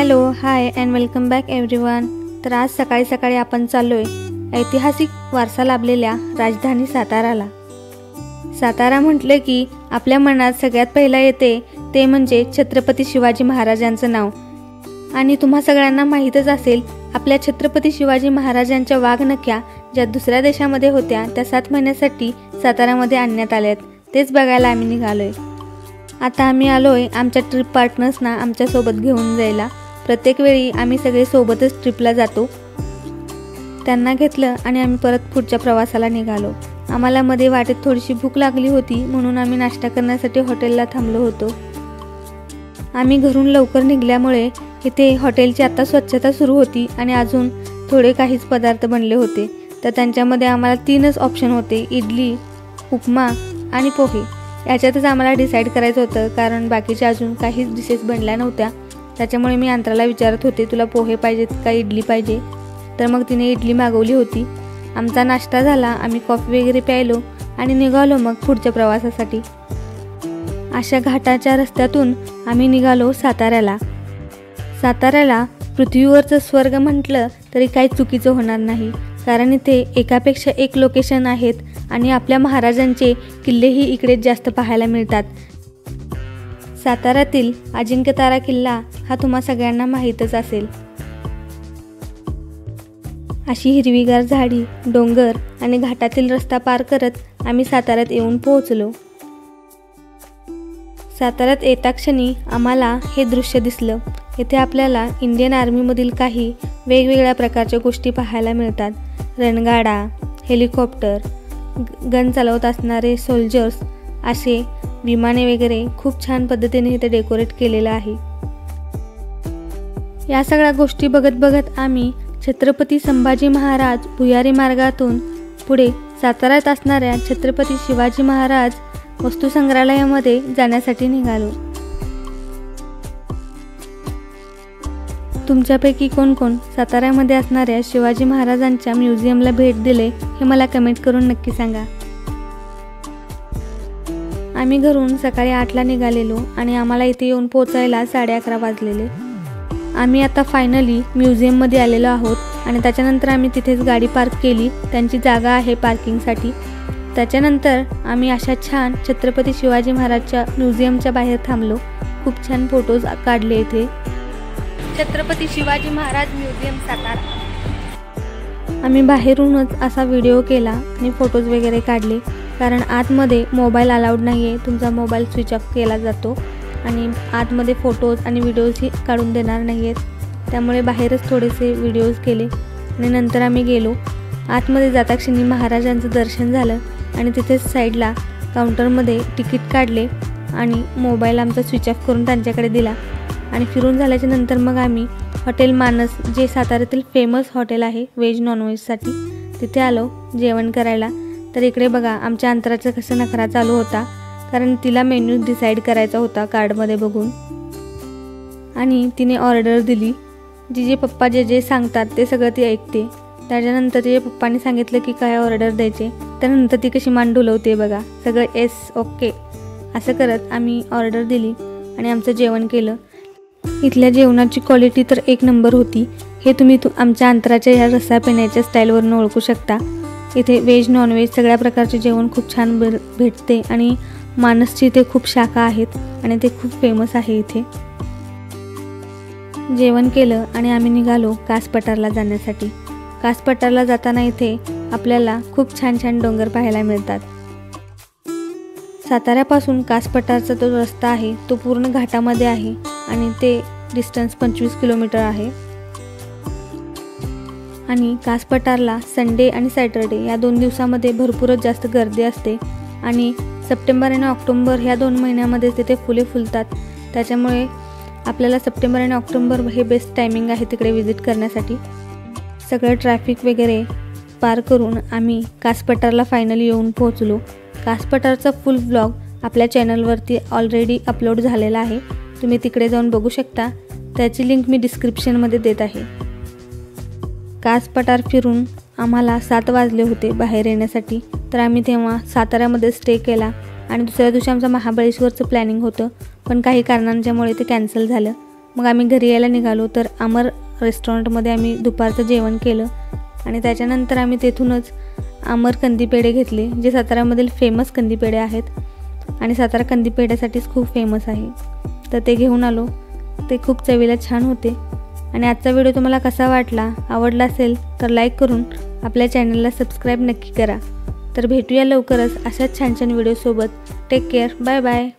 Hello hi and welcome back everyone. तर आज सकाळी सकाळी आपण चाललोय ऐतिहासिक वारसा लाभलेल्या राजधानी साताराला। सातारा म्हटले की आपल्या मनात सगळ्यात पहिला येते ते म्हणजे छत्रपती शिवाजी महाराजांचं नाव। आणि तुम्हा सगळ्यांना माहीतच असेल आपल्या छत्रपती शिवाजी महाराजांच्या वाघनख्या ज्या दुसऱ्या देशामध्ये होत्या त्या 7 महिन्यासाठी सातारामध्ये आणण्यात आल्यात, तेच बघायला आम्ही निघालोय। आता आम्ही आलोय आमच्या ट्रिप पार्टनर्सना आमच्या सोबत घेऊन जायला। प्रत्येक वेळी आम्ही सगळे सोबतच ट्रिपला जातो। त्यांना घेतलं आणि आम्ही परत पुढच्या प्रवासाला निघालो। आम्हाला मध्ये वाटेत थोडीशी भूक लागली होती म्हणून आम्ही नाश्ता करण्यासाठी हॉटेलला थांबलो होतो। आम्ही घरून लवकर निघाल्यामुळे इथे हॉटेलची आता स्वच्छता सुरू होती आणि अजून थोडे काहीच पदार्थ बनले होते। तर त्यांच्यामध्ये आम्हाला 3च ऑप्शन होते, इडली, उपमा आणि पोहे। याच्यातच आम्हाला डिसाईड करायचं होतं कारण बाकीच्या अजून काहीच डिशेस बनल्या नव्हत्या। त्याच्यामुळे मी अंतराला विचारत होते तुला पोहे पाहिजेत का इडली पाहिजे, तर मग तिने इडली मागवली होती। आमचा नाश्ता झाला, आम्ही कॉफी वगैरे प्यायलो आणि निघालो मग पुढच्या प्रवासासाठी। अशा घाटाच्या रस्त्यातून आम्ही निघालो साताऱ्याला। साताऱ्याला पृथ्वीवरचं स्वर्ग म्हटलं तरी काही चुकीचं होणार नाही, कारण इथे एकापेक्षा एक लोकेशन आहेत आणि आपल्या महाराजांचे किल्लेही इकडे जास्त पाहायला मिळतात। साताऱ्यातील अजिंक्यतारा किल्ला हा तुम्हा सगळ्यांना माहीतच असेल। अशी हिरवीगार झाडी, डोंगर आणि घाटातील रस्ता पार करत आम्ही साताऱ्यात येऊन पोहोचलो। साताऱ्यात येता क्षणी आम्हाला हे दृश्य दिसलं। इथे आपल्याला इंडियन आर्मीमधील काही वेगवेगळ्या प्रकारच्या गोष्टी पाहायला मिळतात। रणगाडा, हेलिकॉप्टर, गन चालवत असणारे सोल्जर्स, असे विमाने वगैरे खूप छान पद्धतीने इथे डेकोरेट केलेलं आहे। या सगळ्या गोष्टी बघत बघत आम्ही छत्रपती संभाजी महाराज भुयारी मार्गातून पुढे साताऱ्यात असणाऱ्या छत्रपती शिवाजी महाराज वस्तुसंग्रहालयामध्ये जाण्यासाठी निघालो। तुमच्यापैकी कोण कोण साताऱ्यामध्ये असणाऱ्या शिवाजी महाराजांच्या म्युझियमला भेट दिले हे मला कमेंट करून नक्की सांगा। आम्ही घरून सकाळी 8ला निघालेलो आणि आम्हाला इथे येऊन पोहोचायला 11:30 वाजलेले। आम्ही आता फायनली म्युझियममध्ये आलेलो आहोत आणि त्याच्यानंतर आम्ही तिथेच गाडी पार्क केली, त्यांची जागा आहे पार्किंगसाठी। त्याच्यानंतर आम्ही अशा छान छत्रपती शिवाजी महाराजच्या म्युझियमच्या बाहेर थांबलो। खूप छान फोटोज काढले इथे। छत्रपती शिवाजी महाराज म्युझियम सातारा। आम्ही बाहेरूनच असा व्हिडिओ केला आणि फोटोज वगैरे काढले, कारण आतमध्ये मोबाईल अलाउड नाही आहे, तुमचा मोबाईल स्विच ऑफ केला जातो आणि आतमध्ये फोटोज आणि व्हिडिओजही काढून देणार नाही आहेत। त्यामुळे बाहेरच थोडेसे व्हिडिओज केले आणि नंतर आम्ही गेलो। आतमध्ये जाता क्षणी महाराजांचं दर्शन झालं आणि तिथेच साईडला काउंटरमध्ये तिकीट काढले आणि मोबाईल आमचा स्विच ऑफ करून त्यांच्याकडे दिला आणि फिरून झाल्याच्या नंतर मग आम्ही हॉटेल मानस, जे साताऱ्यातील फेमस हॉटेल आहे व्हेज नॉनव्हेजसाठी, तिथे आलो जेवण करायला। तर इकडे बघा आमच्या अंतराचा कसा नखरा चालू होता, कारण तिला मेन्यू डिसाईड करायचा होता कार्डमध्ये बघून आणि तिने ऑर्डर दिली। जिजे पप्पा जे सांगतात ते सगळं ती ऐकते। त्याच्यानंतर तिचे पप्पांनी सांगितलं की काय ऑर्डर द्यायचे, त्यानंतर ती कशी मान डुलवते बघा, सगळं येस ओके असं करत आम्ही ऑर्डर दिली आणि आमचं जेवण केलं। इथल्या जेवणाची क्वालिटी तर 1 नंबर होती। हे तुम्ही आमच्या अंतराच्या ह्या रस्सा पिण्याच्या स्टाईलवरून ओळखू शकता। इथे व्हेज नॉनव्हेज सगळ्या प्रकारचे जेवण खूप छान भेटते आणि मानसची इथे खूप शाखा आहेत आणि ते खूप फेमस आहे। इथे जेवण केलं आणि आम्ही निघालो कास पठारला जाण्यासाठी। कास पठारला जाताना इथे आपल्याला खूप छान छान डोंगर पाहायला मिळतात। साताऱ्यापासून कास पठारचा जो रस्ता आहे तो पूर्ण घाटामध्ये आहे आणि ते डिस्टन्स 25 किलोमीटर आहे। आणि कास पठारला संडे आणि सॅटर्डे या 2 दिवसामध्ये भरपूरच जास्त गर्दी असते आणि सप्टेंबर आणि ऑक्टोबर ह्या 2 महिन्यामध्ये तिथे फुले फुलतात। त्याच्यामुळे आपल्याला सप्टेंबर आणि ऑक्टोबर हे बेस्ट टायमिंग आहे तिकडे व्हिजिट करण्यासाठी। सगळं ट्रॅफिक वगैरे पार करून आम्ही कास पठारला फायनली येऊन पोहोचलो। कास पठारचा फुल व्लॉग आपल्या चॅनलवरती ऑलरेडी अपलोड झालेला आहे, तुम्ही तिकडे जाऊन बघू शकता। त्याची लिंक मी डिस्क्रिप्शनमध्ये देत आहे। कास पठार फिरून आम्हाला 7 वाजले होते बाहेर येण्यासाठी, तर आम्ही तेव्हा साताऱ्यामध्ये स्टे केला आणि दुसऱ्या दिवशी आमचं महाबळेश्वरचं प्लॅनिंग होतं, पण काही कारणांच्यामुळे ते कॅन्सल झालं। मग आम्ही घरी यायला निघालो. तर अमर रेस्टॉरंटमध्ये आम्ही दुपारचं जेवण केलं आणि त्याच्यानंतर आम्ही तेथूनच अमर कंदी पेढे घेतले, जे साताऱ्यामधील फेमस कंदी पेढे आहेत आणि सातारा कंदी पेढ्यासाठीच खूप फेमस आहे. तर ते घेऊन आलो. ते खूप चवीला छान होते. आणि आजचा व्हिडिओ तुम्हाला कसा वाटला, आवडला असेल तर लाईक करून आपल्या चॅनलला सबस्क्राईब नक्की करा. तर भेटूया लवकरच अशाच छान छान व्हिडिओसोबत. Take care. Bye bye.